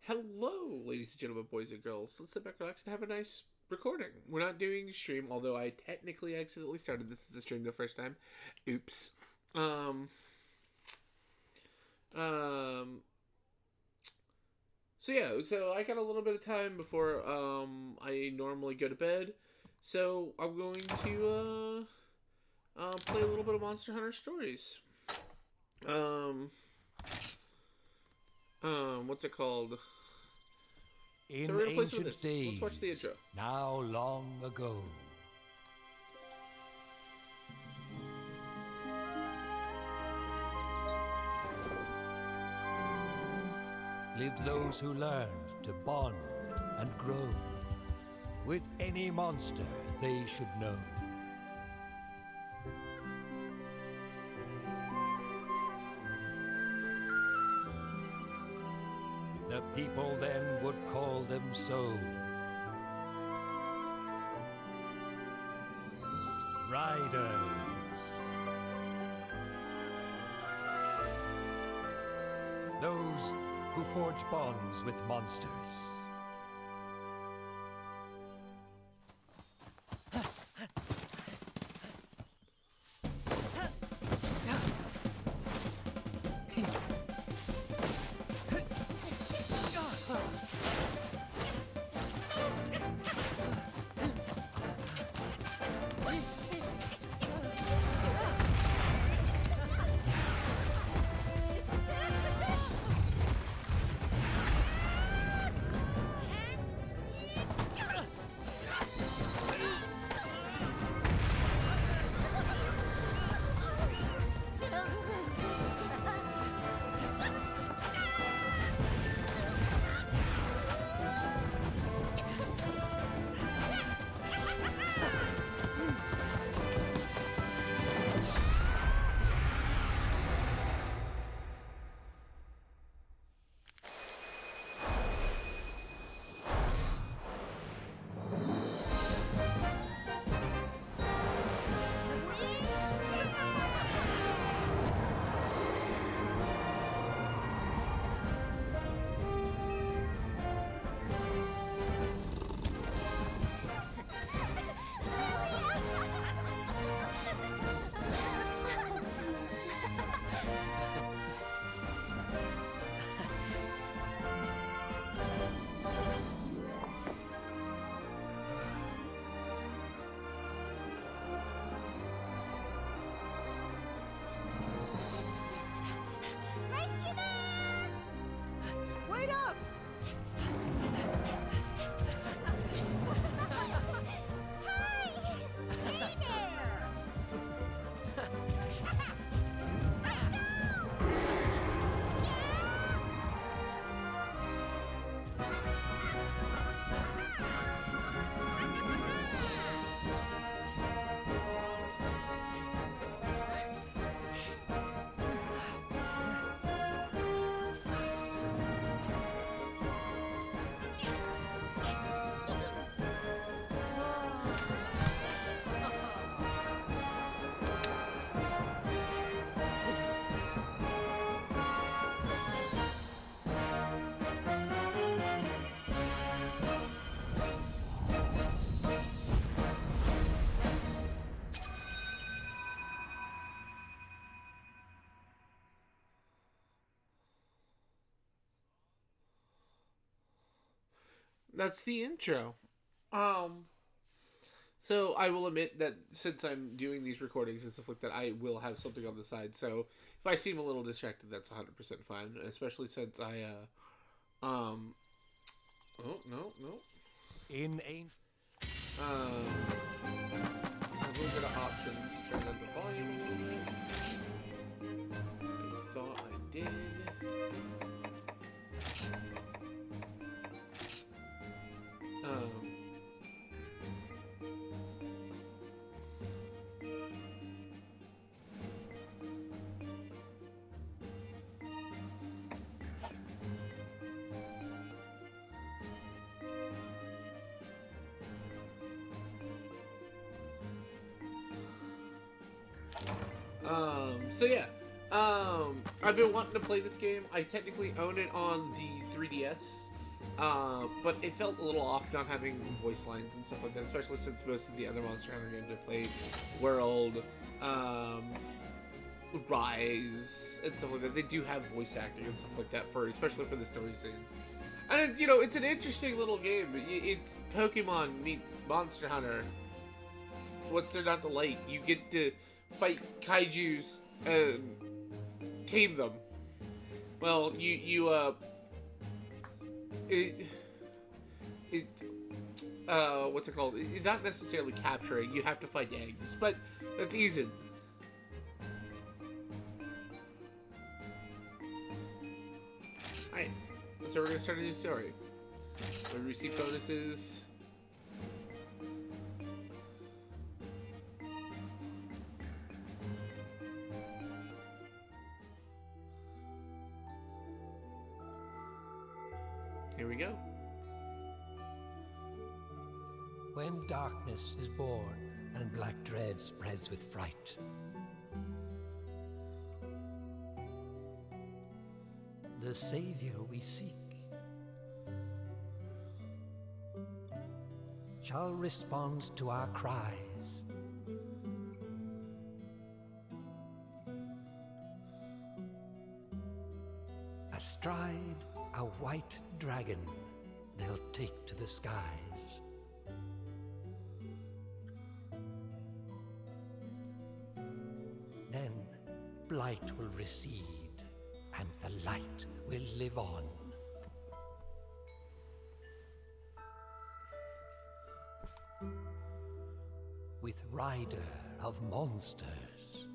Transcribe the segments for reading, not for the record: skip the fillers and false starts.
Hello, ladies and gentlemen, boys and girls. Let's sit back, relax, and have a nice recording. We're not doing a stream, although I technically accidentally started this as a stream the first time. Oops. Um. Um. So I got a little bit of time before I normally go to bed. So I'm going to play a little bit of Monster Hunter Stories. Um. What's it called? In We're gonna play some of ancient this. days, Let's watch the intro. now long ago, lived those who learned to bond and grow with any monster they should know. The people then would call them so. Riders. Those who forge bonds with monsters. Wait up! Hi! Hey there! That's the intro. Um, so I will admit that since I'm doing these recordings and stuff like that, I will have something on the side. So if I seem a little distracted, that's 100% fine. Especially since oh no. In ancient A little bit of options. Turn down the volume a little bit. I thought I did. Um. So yeah, I've been wanting to play this game. I technically own it on the 3DS but it felt a little off not having voice lines and stuff like that, especially since most of the other Monster Hunter games I played, World, Rise, and stuff like that, they do have voice acting and stuff like that especially for the story scenes. And it's an interesting little game. It's Pokemon meets Monster Hunter. What's there not to like? You get to fight kaijus and tame them. Well, what's it called? It's not necessarily capturing. You have to find eggs, but that's easy. Alright, so we're gonna start a new story. We receive bonuses. Here we go. When darkness is born and black dread spreads with fright, the savior we seek shall respond to our cries. Astride a white dragon they'll take to the skies. Then blight will recede and the light will live on. With Rider of Monsters.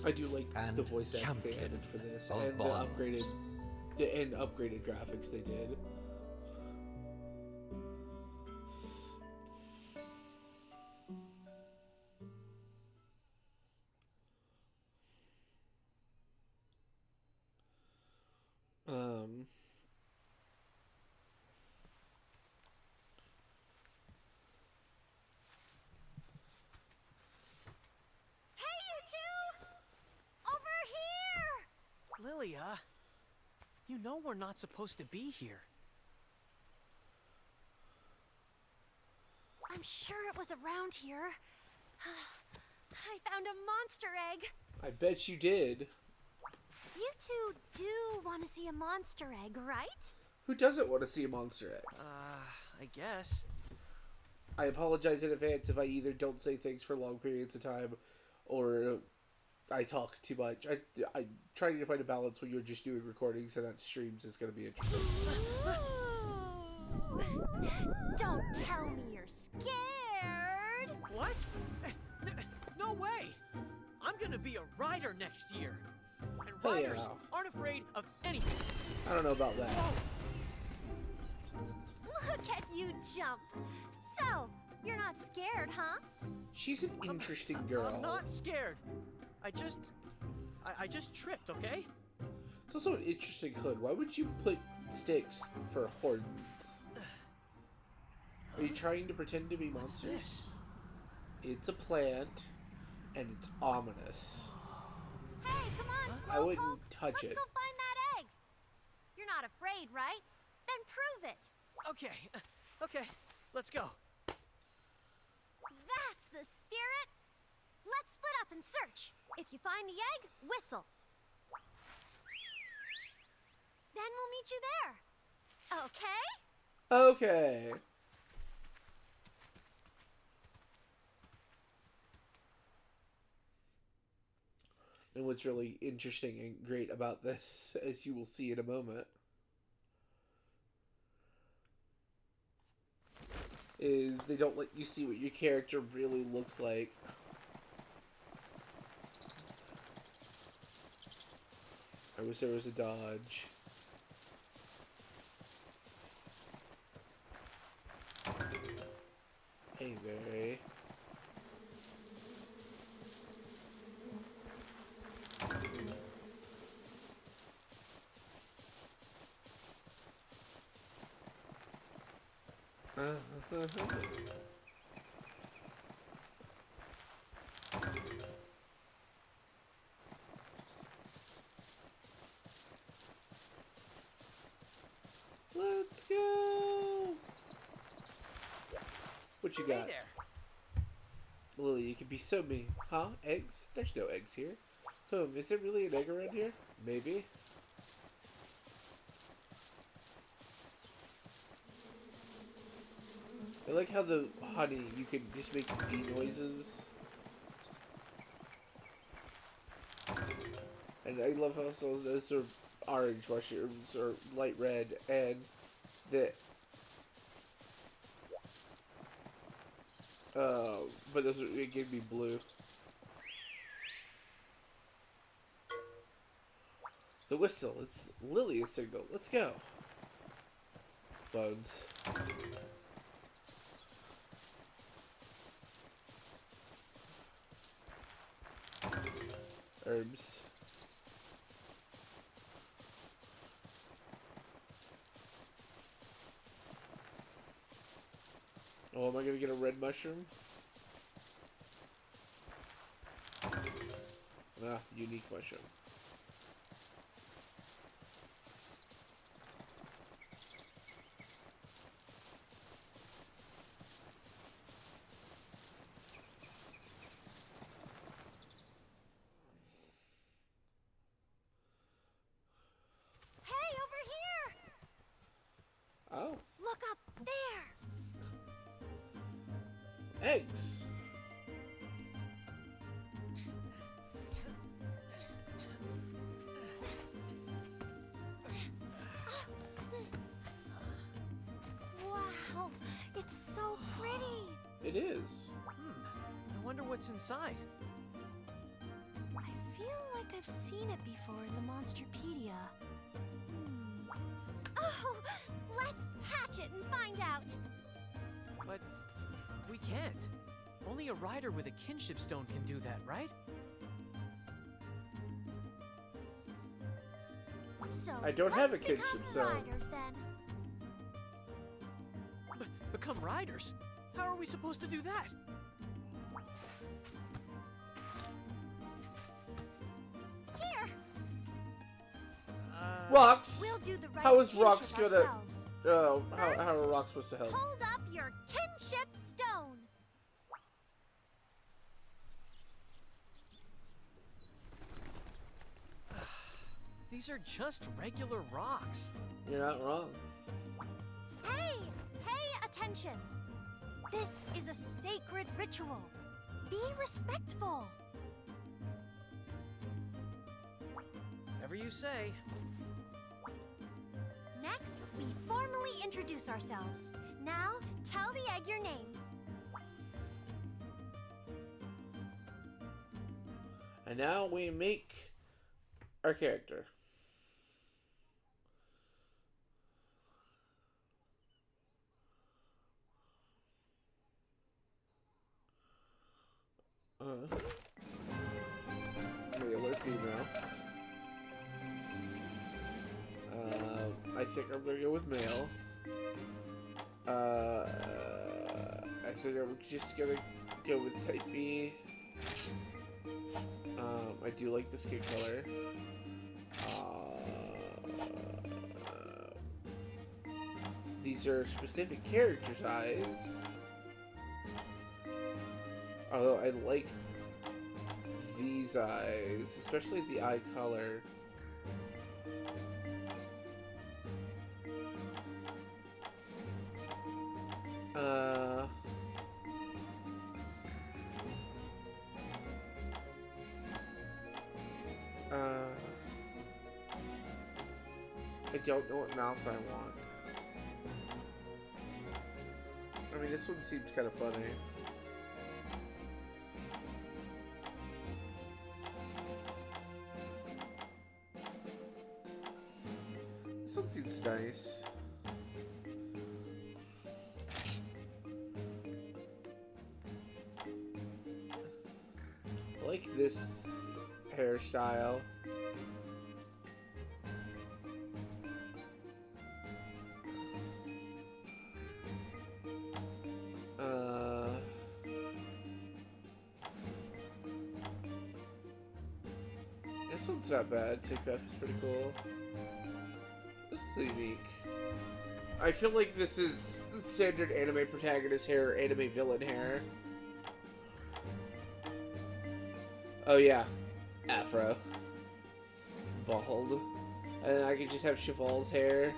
I do like And the voice acting they champion added for this, of and bonds. the upgraded graphics they did. Hey, you two! Over here! Lilia, you know we're not supposed to be here. I'm sure it was around here. I found a monster egg. I bet you did. You two do want to see a monster egg, right? Who doesn't want to see a monster egg? I guess. I apologize in advance if I either don't say things for long periods of time or I talk too much. I try to find a balance when you're just doing recordings and that streams is going to be interesting. Ooh. Don't tell me you're scared. What? No way! I'm gonna be a rider next year. And Hell riders yeah. aren't afraid of anything. I don't know about that. Look at you jump. So, you're not scared, huh? She's an interesting girl. I'm not scared. I just tripped, okay? It's also an interesting hood. Why would you put sticks for horns? Are you trying to pretend to be What's monsters? this? It's a plant, and it's ominous. Hey, come on, Slowpoke. I wouldn't touch Let's it. go find that egg. You're not afraid, right? Then prove it. Okay, let's go. That's the spirit. Let's split up and search. If you find the egg, whistle. Then we'll meet you there. Okay? Okay. And what's really interesting and great about this, as you will see in a moment, is they don't let you see what your character really looks like. I wish there was a dodge. Hey, Barry. What you Hey got? there. Lily, you can be so mean. Huh? Eggs? There's no eggs here. Is there really an egg around here? Maybe. I like how the honey, you can just make bee noises. And I love how so those are orange mushrooms or light red, and the but those are, it gave me blue. The whistle, it's Lily's signal. Let's go. Bones. Herbs. Oh, am I gonna get a red mushroom? Ah, unique mushroom. Hey, over here! Oh, Look up there! eggs. Wow, it's so pretty! It is. I wonder what's inside. I feel like I've seen it before in the Monsterpedia. Oh, let's hatch it and find out! But we can't. Only a rider with a kinship stone can do that, right? So I don't have let's a kinship become stone. riders then. Become riders? How are we supposed to do that? Here, Rocks. we'll do the right How is kinship Rocks gonna? ourselves. Oh, how are rocks supposed to help? Hold up your kinship stone. These are just regular rocks. You're not wrong. Hey, pay attention. This is a sacred ritual. Be respectful. Whatever you say. Next, we formally introduce ourselves. Now, tell the egg your name. And now we make our character. Male or female? I think I'm gonna go with male. I think I'm just gonna go with type B. I do like the skin color. These are specific characters' eyes. Although I like these eyes, especially the eye color. I don't know what mouth I want. I mean, this one seems kind of funny. This one seems nice. I like this hairstyle. This one's not bad. Tick Puff is pretty cool. This is unique. I feel like this is standard anime protagonist hair, anime villain hair. Oh yeah, afro, bald, and I could just have Cheval's hair.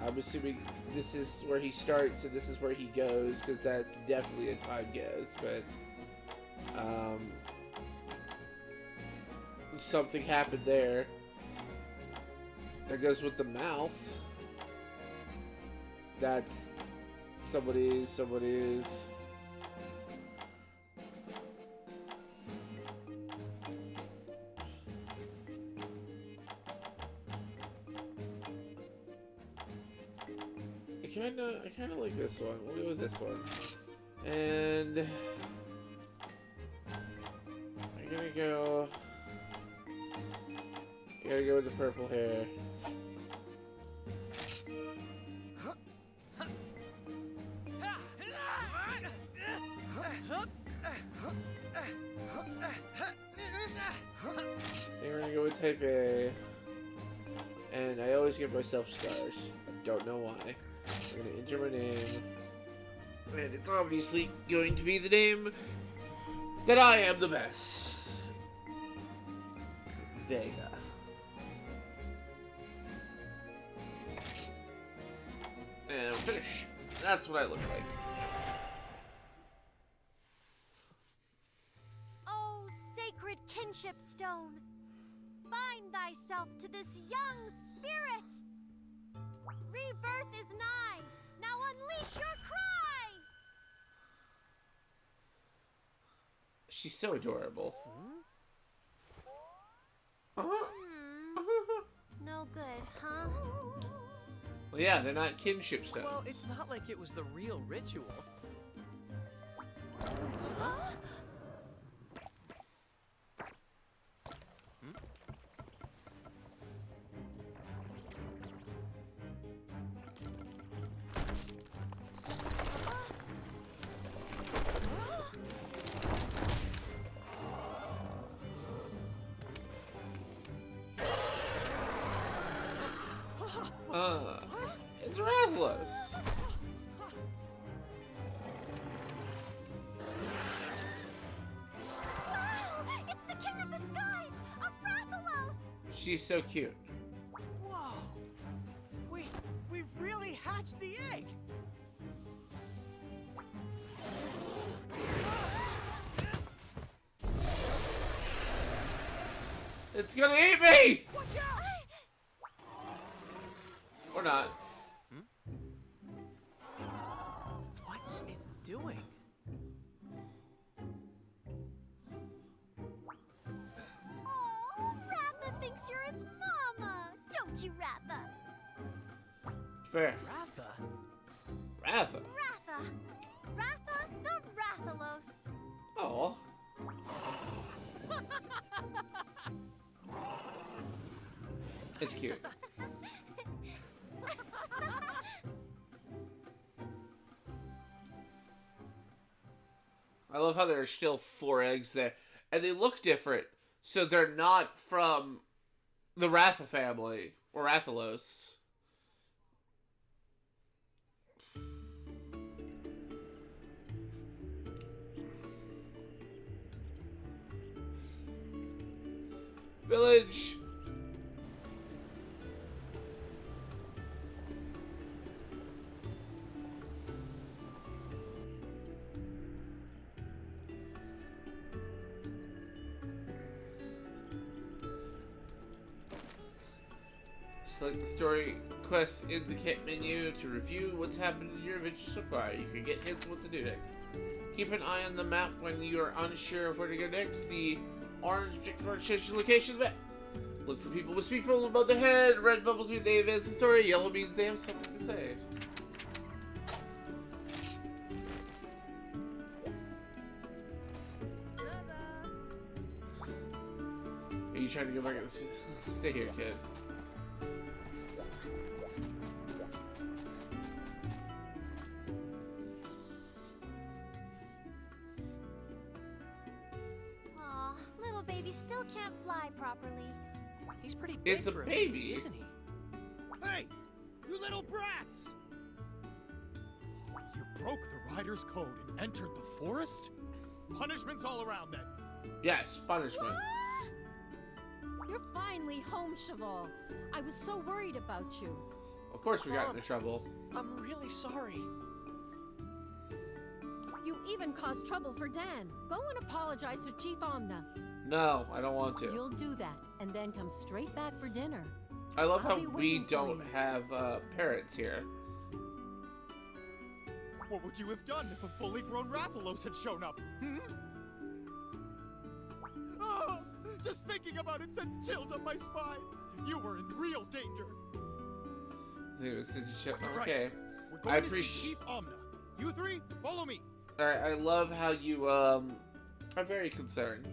I'm assuming this is where he starts and this is where he goes, because that's definitely a time goes, but something happened there. That goes with the mouth. That's somebody's. I kinda like this one. We'll go with this one. And I'm gonna go. I gotta go with the purple hair. We're gonna go with type A. And I always give myself stars. I don't know why. I'm gonna enter my name. And it's obviously going to be the name that I am the best. Vega. And finish. That's what I look like. Oh, sacred kinship stone, bind thyself to this young spirit. Rebirth is nigh. Now unleash your cry. She's so adorable. No good, huh? Well, yeah, they're not kinship stones. Well, it's not like it was the real ritual. Huh? It's Rathalos. Wow! It's the king of the skies, Rathalos! She's so cute. Whoa! We really hatched the egg. It's gonna eat me! Watch out! Or not. What's it doing? Oh, Ratha thinks you're its mama, don't you, Ratha? Fair. Ratha? Ratha. Ratha the Rathalos. Oh. It's cute. I love how there are still 4 eggs there. And they look different. So they're not from the Ratha family. Or Rathalos. Village! Select the story quests in the kit menu to review what's happened in your adventure so far. You can get hints what to do next. Keep an eye on the map when you are unsure of where to go next. The orange objective mark shows your location map. Look for people with speak bubbles above their head. Red bubbles mean they advance the story. Yellow means they have something to say. Are you trying to go back and stay here, kid? Aw, little baby still can't fly properly. He's pretty big It's a for baby. isn't he? Hey, you little brats! broke the Rider's Code and entered the forest? Punishments all around then. Yes, punishment. You're finally home, Cheval. I was so worried about you. Of course we got into trouble. I'm really sorry. You even caused trouble for Dan. Go and apologize to Chief Omna. No, I don't want to. You'll do that, and then come straight back for dinner. I love I'll how be we waiting for don't you. have parents here. What would you have done if a fully grown Rathalos had shown up? Hmm? Oh, just thinking about it sends chills up my spine. You were in real danger. Okay. Right. We're going I to see appreciate. Chief Omna. You three, follow me. Alright, I love how you are very concerned.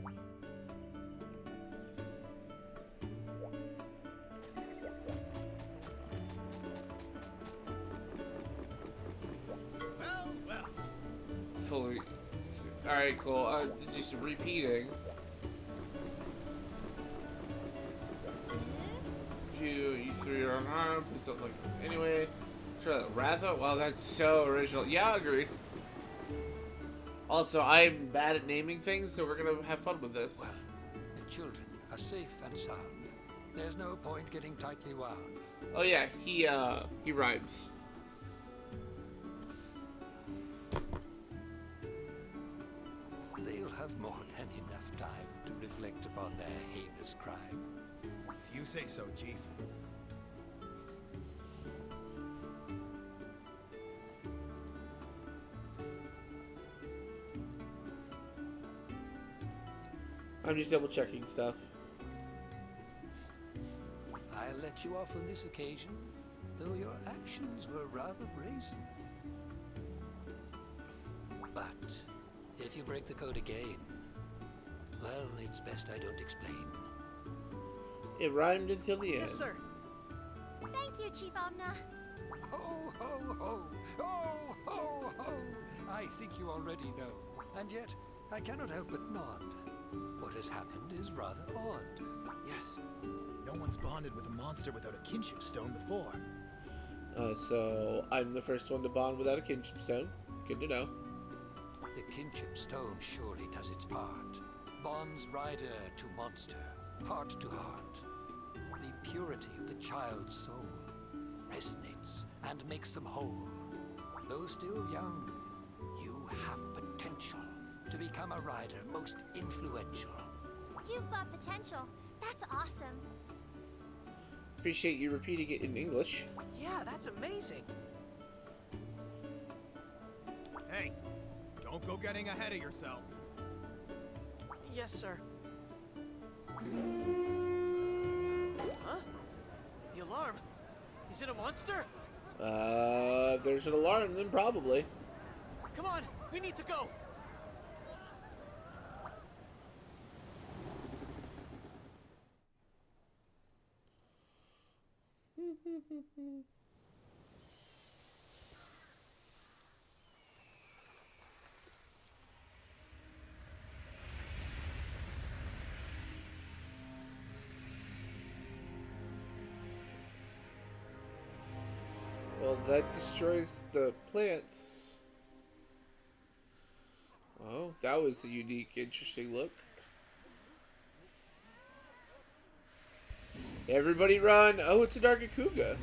Well, well. Fully. Alright, cool. Just repeating. If you three are unarmed, please don't look. Anyway, try that. Ratha? Wow, that's so original. Yeah, agreed. Also, I'm bad at naming things, so we're gonna have fun with this. Well, the children are safe and sound. There's no point getting tightly wound. Oh yeah, he rhymes. They'll have more than enough time to reflect upon their heinous crime. If you say so, Chief. I'm just double checking stuff. I'll let you off on this occasion, though your actions were rather brazen. But if you break the code again, well, it's best I don't explain. It rhymed until the end. Yes, sir. Thank you, Chief Omna. Ho, ho, ho! Ho, ho, ho! I think you already know, and yet I cannot help but nod. What has happened is rather odd. Yes. No one's bonded with a monster without a kinship stone before. So I'm the first one to bond without a kinship stone. Good to know. The kinship stone surely does its part. Bonds rider to monster, heart to heart. The purity of the child's soul resonates and makes them whole. Though still young, you have potential to become a rider most influential. You've got potential. That's awesome. Appreciate you repeating it in English. Yeah, that's amazing. Hey, don't go getting ahead of yourself. Yes, sir. Huh? The alarm. Is it a monster? If there's an alarm, then probably. Come on, we need to go. Well, that destroys the plants. Oh, that was a unique, interesting look. Everybody run! Oh, it's a Dargakuga.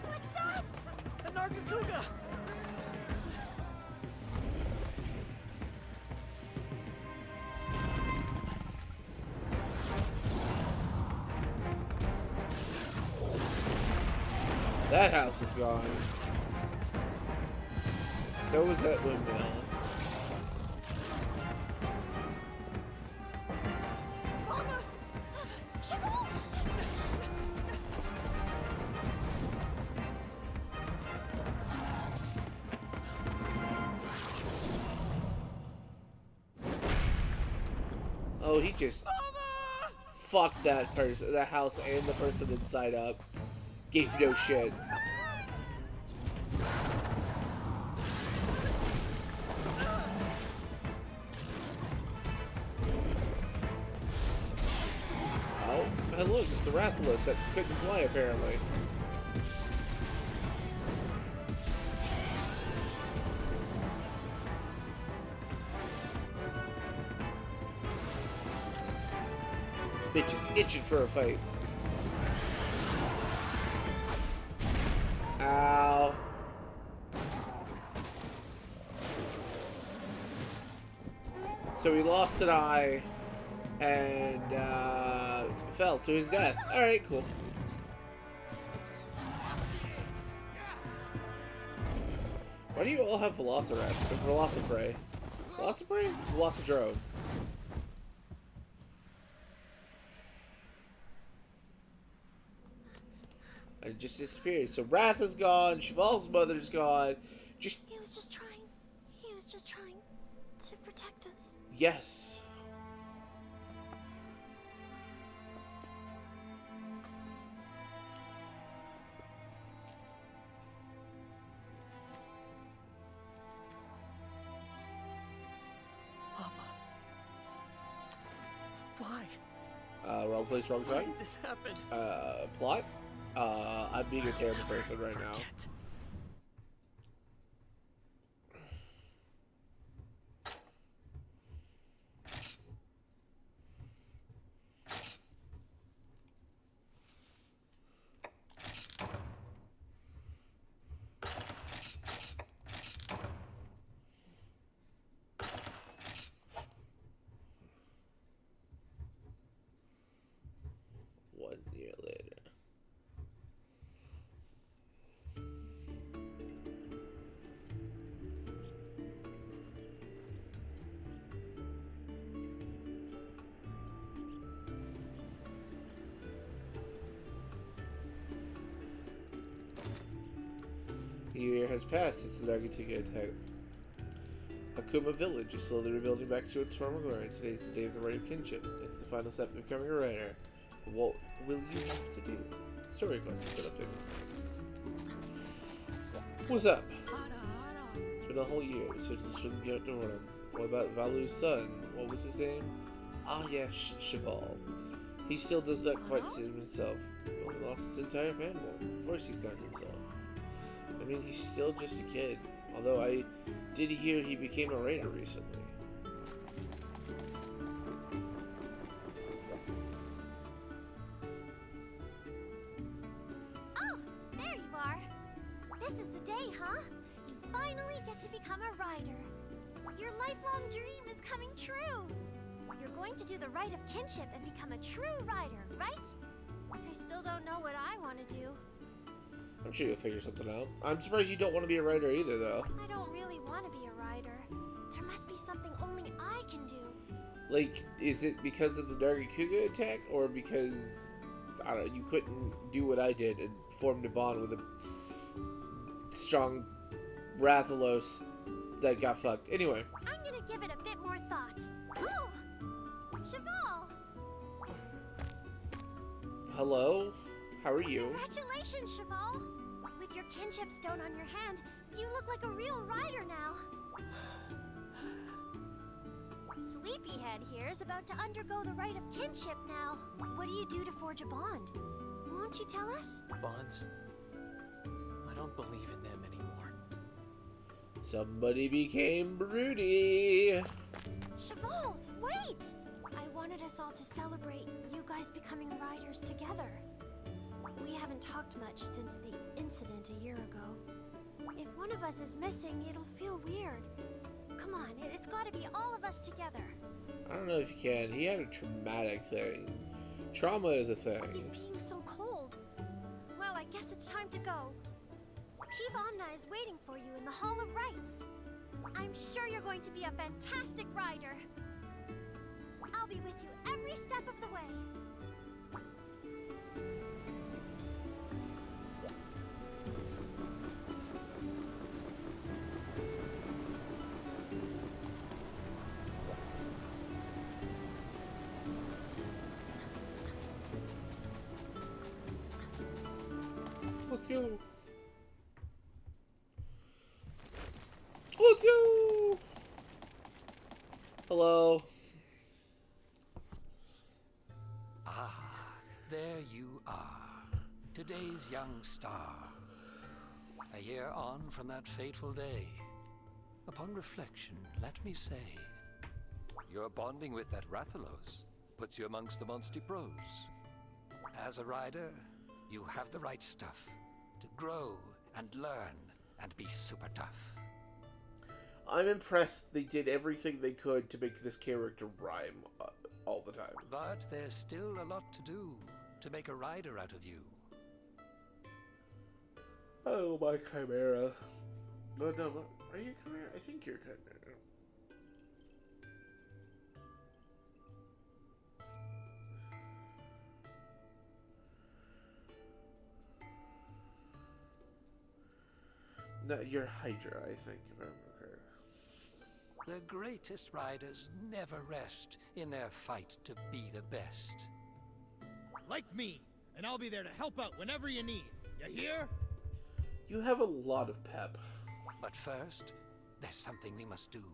What's that? A Nargacuga! That house is gone. So is that windmill. Mama! Cheval! Oh, he just fucked that person, that house, and the person inside up. Gave no shits. Hey, look, it's a Rathalos that couldn't fly, apparently. Bitch is itching for a fight. Ow. So he lost an eye and fell to his death. Alright, cool. Why do you all have Velociraptor? Velociprey? Velociprey? Velocidrome. I just disappeared. So Wrath is gone, Cheval's mother's gone. He was just trying to protect us. Yes. Mama. Why? Wrong place, wrong Why time. did this happen? Plot? I'm being a terrible person right now. Forget. One year later. A year has passed since the Nargatika attack. Akuma Village is slowly rebuilding back to its former glory. Today is the day of the Rite of Kinship. It's the final step to becoming a writer. What will you have to do? Story quest has been updated. What's up? It's been a whole year. The switches shouldn't get to run. What about Valu's son? What was his name? Ah, yeah, Cheval. He still does not quite see himself. He only lost his entire family. Of course he's not himself. I mean, he's still just a kid. Although I did hear he became a raider recently. Oh, there you are. This is the day, huh? You finally get to become a rider. Your lifelong dream is coming true. You're going to do the rite of kinship and become a true rider, right? I still don't know what I want to do. I'm sure you'll figure something out. I'm surprised you don't want to be a writer either, though. I don't really want to be a rider. There must be something only I can do. Like, is it because of the Nargacuga attack, or because, I don't know, you couldn't do what I did and formed a bond with a strong Rathalos that got fucked? Anyway. I'm gonna give it a bit more thought. Oh! Cheval! Hello? How are you? Congratulations, Cheval! With your kinship stone on your hand, you look like a real rider now. Sleepyhead here is about to undergo the rite of kinship now. What do you do to forge a bond? Won't you tell us? Bonds. I don't believe in them anymore. Somebody became broody. Cheval, wait! I wanted us all to celebrate you guys becoming riders together. We haven't talked much since the incident a year ago. If one of us is missing, it'll feel weird. Come on, it's gotta be all of us together. I don't know if you can. He had a traumatic thing. Trauma is a thing. He's being so cold. Well, I guess it's time to go. Chief Omna is waiting for you in the Hall of Rites. I'm sure you're going to be a fantastic rider. I'll be with you every step of the way. Let's go. Let's go. Hello. Ah, star. A year on from that fateful day, upon reflection, let me say, your bonding with that Rathalos puts you amongst the Monsty pros. As a rider, you have the right stuff to grow and learn and be super tough. I'm impressed they did everything they could to make this character rhyme all the time. But there's still a lot to do to make a rider out of you. Oh, my Chimera. No, are you Chimera? I think you're Chimera. No, you're Hydra, I think, if I remember correctly. The greatest riders never rest in their fight to be the best. Like me, and I'll be there to help out whenever you need. You hear? You have a lot of pep. But first, there's something we must do.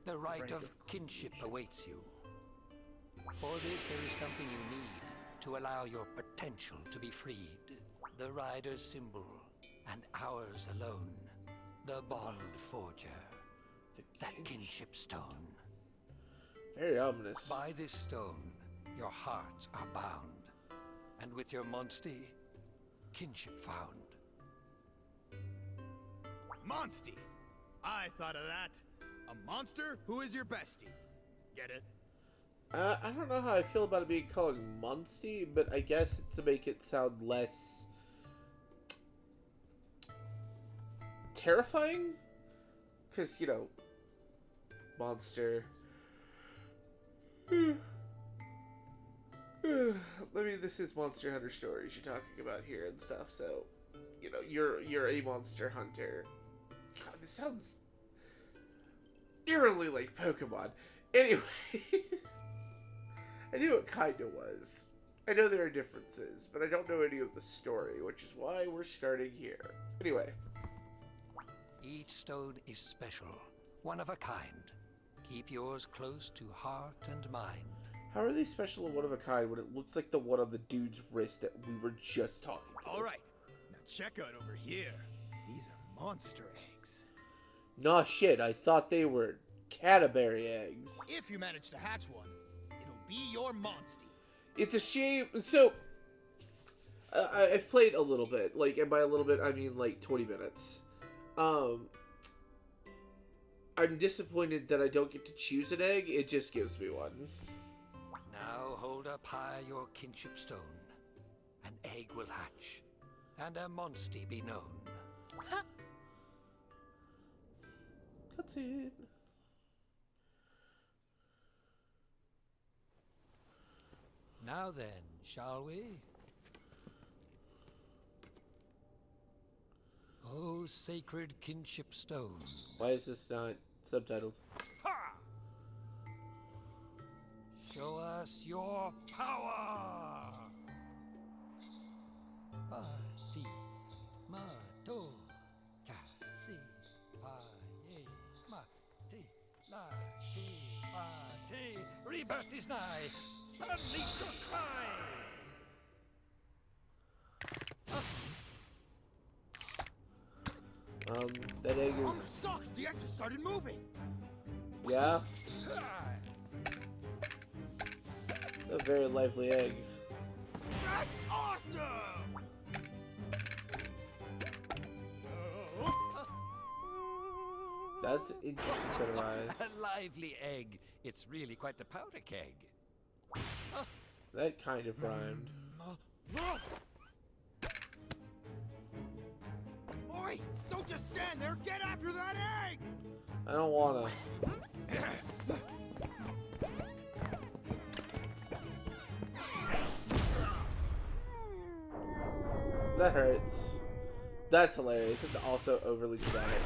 The rite of kinship awaits you. For this, there is something you need to allow your potential to be freed. The rider's symbol, and ours alone. The Bond Forger. That kinship stone. Very ominous. By this stone, your hearts are bound. And with your Monsty, kinship found. Monsty! I thought of that. A monster who is your bestie. Get it? I don't know how I feel about it being called Monsty, but I guess it's to make it sound less terrifying? Because, you know, monster. I mean, this is Monster Hunter stories you're talking about here and stuff, so, you know, you're a monster hunter. God, this sounds eerily like Pokemon. Anyway, I knew it kinda was. I know there are differences, but I don't know any of the story, which is why we're starting here. Anyway. Each stone is special, one of a kind. Keep yours close to heart and mind. How are they special and one of a kind when it looks like the one on the dude's wrist that we were just talking to? Alright, now check out over here. These are monster eggs. Nah, shit, I thought they were Cataberry eggs. If you manage to hatch one, it'll be your Monsty. It's a shame. So, I've played a little bit. Like, and by a little bit, I mean like 20 minutes. I'm disappointed that I don't get to choose an egg. It just gives me one. Now hold up high your kinship stone. An egg will hatch, and a Monsty be known. Cutscene. Now then, shall we? Oh, sacred kinship stone. Why is this not subtitled? Ha! Show us your power! Pati, mato, kasi, paye, mati, la, shi, pati. Rebirth is nigh. Unleash your cry! That egg On the is... socks, the egg just started moving. Yeah? A very lively egg. That's awesome! That's interesting set of eyes. A lively egg. It's really quite the powder keg. That kind of rhymed. Oi! Don't just stand there! Get after that egg! I don't wanna. That hurts. That's hilarious. It's also overly dramatic.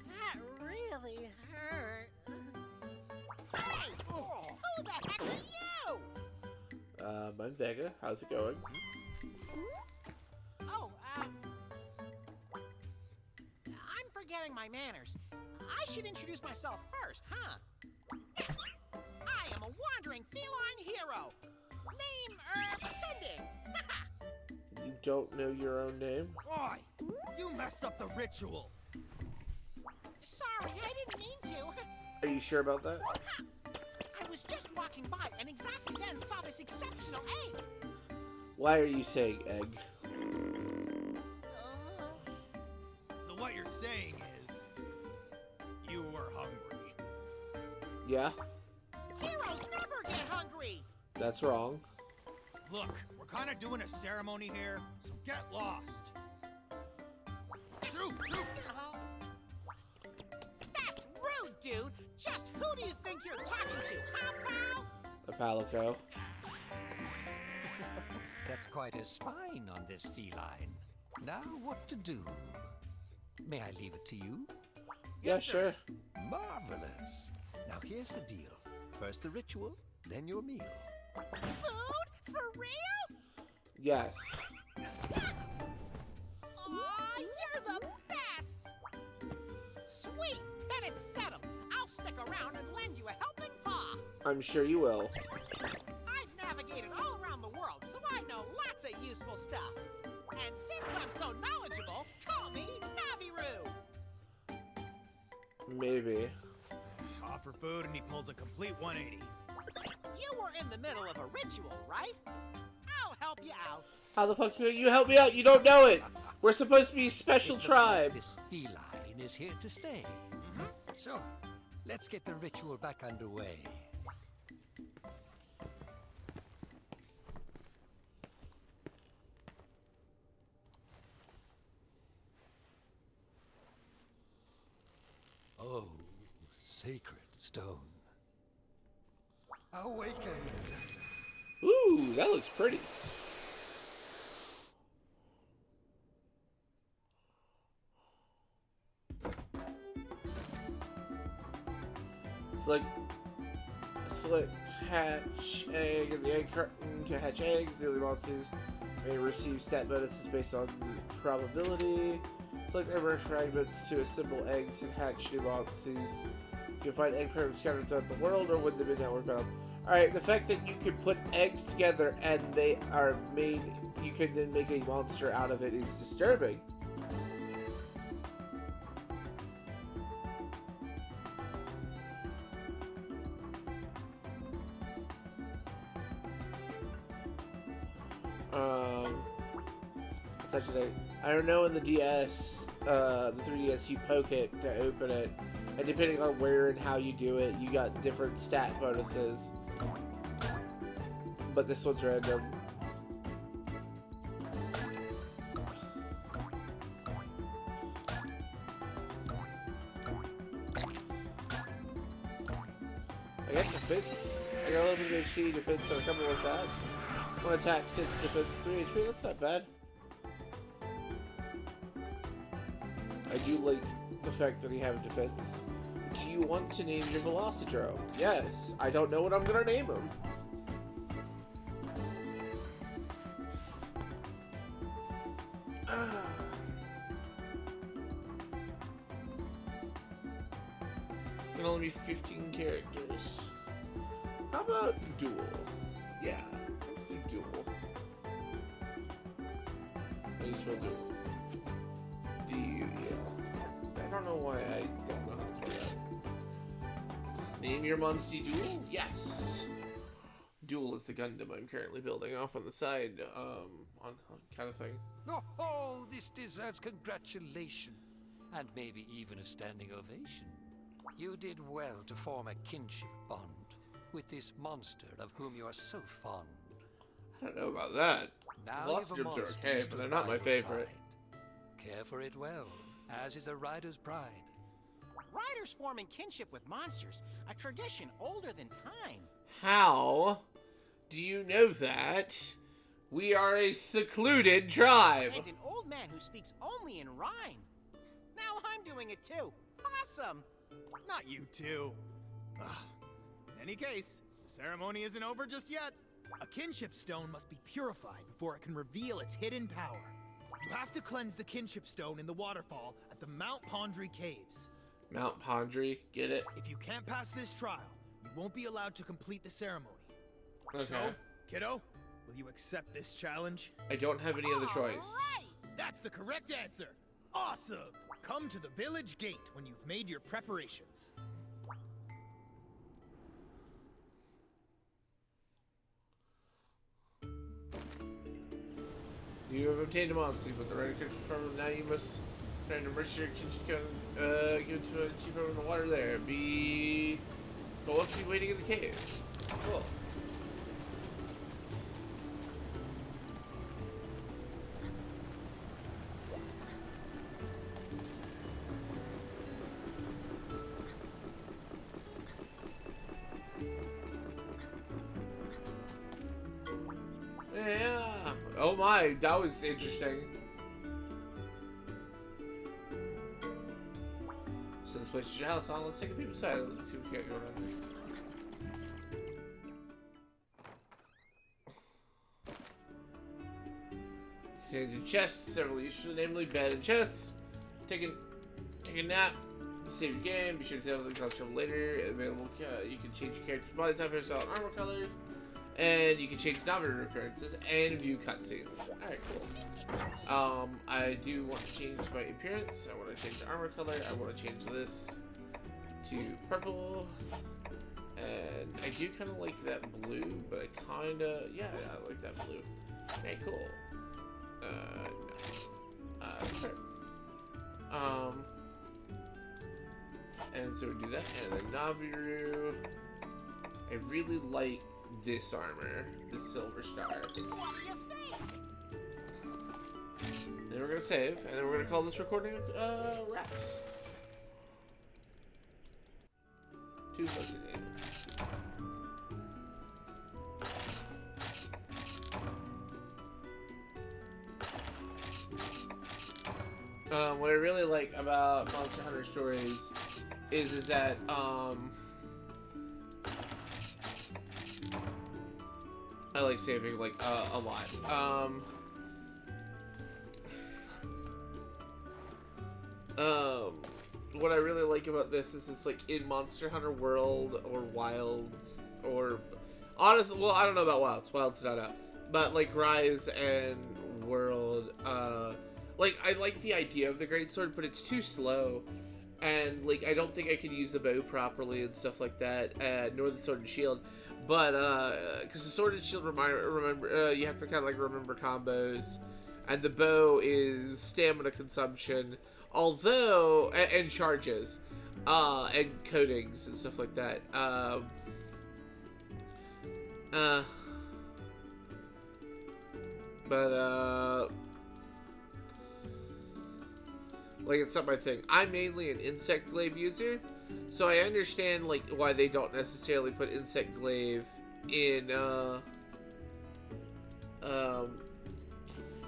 That really hurt. Hey! Who the heck are you? I'm Vega. How's it going? Oh, I'm forgetting my manners. I should introduce myself first, huh? I am a wandering feline hero. Name, Bending. You don't know your own name? Oi! You messed up the ritual. Sorry, I didn't mean to. Are you sure about that? I was just walking by and exactly then saw this exceptional egg. Why are you saying egg? So what you're saying is, you were hungry. Yeah, Heroes never get hungry. that's wrong. Look, we're kind of doing a ceremony here, so get lost. Shoot! That's rude, dude. Just who do you think you're talking to, huh, pal? A palico. That's quite a spine on this feline. Now what to do? May I leave it to you? Yeah, sure. Marvelous. Now here's the deal. First the ritual, then your meal. Food? For real? Yes. Aw, you're the best! Sweet! Then it's settled. I'll stick around and lend you a helping paw. I'm sure you will. I've navigated all around the world, so I know lots of useful stuff. And since I'm so knowledgeable, call me Naviru. Maybe. Offer food and he pulls a complete 180. You were in the middle of a ritual, right? I'll help you out. How the fuck can you help me out? You don't know it. We're supposed to be a special It looks like tribe. This feline is here to stay. So, let's get the ritual back underway. Oh, sacred stone. Awaken! Ooh, that looks pretty. Select hatch egg in the egg carton to hatch eggs. The other monsters may receive stat bonuses based on probability. Select ember fragments to assemble eggs and hatch new monsters. You can find egg fragments scattered throughout the world or win them in network battles. Alright, the fact that you can put eggs together and they are made, you can then make a monster out of it is disturbing. I don't know in the DS, the 3DS, you poke it to open it, and depending on where and how you do it, you got different stat bonuses. But this one's random. I got defense. I got 11 HP defense, so I'm coming with that. One attack, 6 defense, 3 HP. That's not bad. I do like the fact that he have defense. Do you want to name your Velocidrome? Yes. I don't know what I'm gonna name him. Can only be 15 characters. How about duel? Yeah, let's do duel. How do you spell duel? D-U-E-L. I don't know why I don't know how to spell that. Name your monster duel? Yes. Duel is the Gundam I'm currently building off on the side, on kind of thing. Oh, this deserves congratulation, and maybe even a standing ovation. You did well to form a kinship bond with this monster of whom you are so fond. I don't know about that. Now Velocitrons you've a are monster okay, to but they're not my ride favorite. beside. Care for it well, as is a rider's pride. Riders forming kinship with monsters, a tradition older than time. How do you know that? We are a secluded tribe. And an old man who speaks only in rhyme. Now I'm doing it too. Awesome! Not you two. Ugh. In any case, the ceremony isn't over just yet. A kinship stone must be purified before it can reveal its hidden power. You have to cleanse the kinship stone in the waterfall at the Mount Pondry Caves. Mount Pondry, get it? If you can't pass this trial, you won't be allowed to complete the ceremony. Okay. So, kiddo, will you accept this challenge? I don't have any other choice. Alright. That's the correct answer. Awesome! Come to the village gate when you've made your preparations. You have obtained a monster, but the right creature problem. Now you must try to immerse your kitchen give it to a cheaper in the water there. But what's be waiting in the cave? Cool. Yeah. Oh my, that was interesting. So this place is your house. Let's take a peep inside. Let's see what you got going on there. Contains a chest, several uses, namely bed and chests. Take a nap to save your game. Be sure to save the costume later. Available. You can change your character's body type, hairstyle, and armor colors. And you can change Navi appearances and view cutscenes. Alright, cool. I do want to change my appearance. I want to change the armor color. I want to change this to purple. And I do kind of like that blue, but I kind of, yeah, I like that blue. Okay, cool. Sure. And so we do that. And then Naviru. I really like this armor, the Silver Star. What do you think? Then we're gonna save, and then we're gonna call this recording wraps. 2 fucking names. What I really like about Monster Hunter Stories is that I like saving like a lot. What I really like about this is it's like in Monster Hunter World or Wilds or honestly, well, I don't know about Wilds. Wilds not out, but like Rise and World. Like I like the idea of the greatsword, but it's too slow, and like I don't think I can use the bow properly and stuff like that. Nor the sword and shield. But, because the sword and shield remember, you have to kind of, like, remember combos. And the bow is stamina consumption. Although, and charges. And coatings and stuff like that. Like, it's not my thing. I'm mainly an insect glaive user. So I understand, like, why they don't necessarily put Insect Glaive in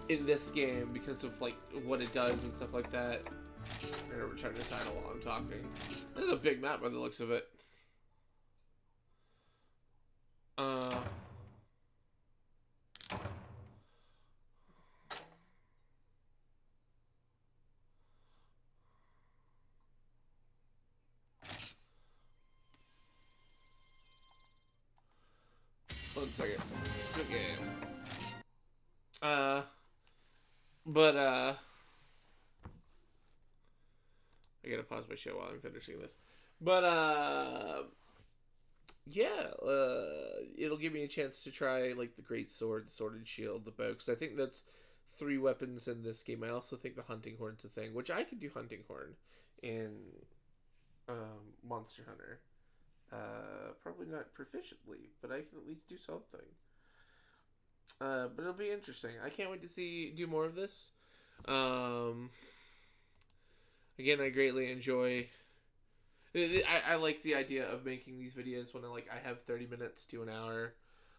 this game because of, like, what it does and stuff like that. I'm gonna return this idle while I'm talking. This is a big map by the looks of it. One second. Good game. I gotta pause my show while I'm finishing this. It'll give me a chance to try, like, the great sword, the sword and shield, the bow, because I think that's 3 weapons in this game. I also think the hunting horn's a thing, which I could do hunting horn in, Monster Hunter. Probably not proficiently, but I can at least do something. But it'll be interesting. I can't wait to do more of this. Again, I greatly enjoy. I like the idea of making these videos when I have 30 minutes to an hour.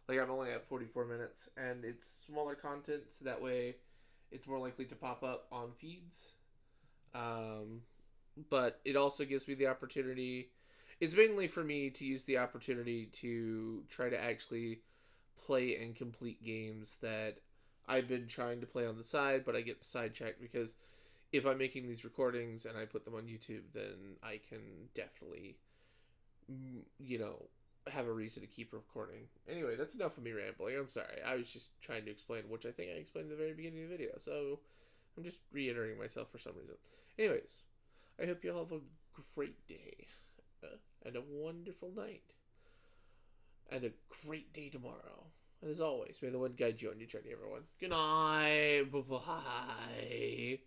Like, I'm only at 44 minutes, and it's smaller content, so that way it's more likely to pop up on feeds. But it also gives me the opportunity. It's mainly for me to use the opportunity to try to actually play and complete games that I've been trying to play on the side, but I get sidetracked because if I'm making these recordings and I put them on YouTube, then I can definitely, have a reason to keep recording. Anyway, that's enough of me rambling. I'm sorry. I was just trying to explain, which I think I explained at the very beginning of the video. So I'm just reiterating myself for some reason. Anyways, I hope you all have a great day and a wonderful night and a great day tomorrow. And as always, may the one guide you on your journey, everyone. Good night. Bye-bye.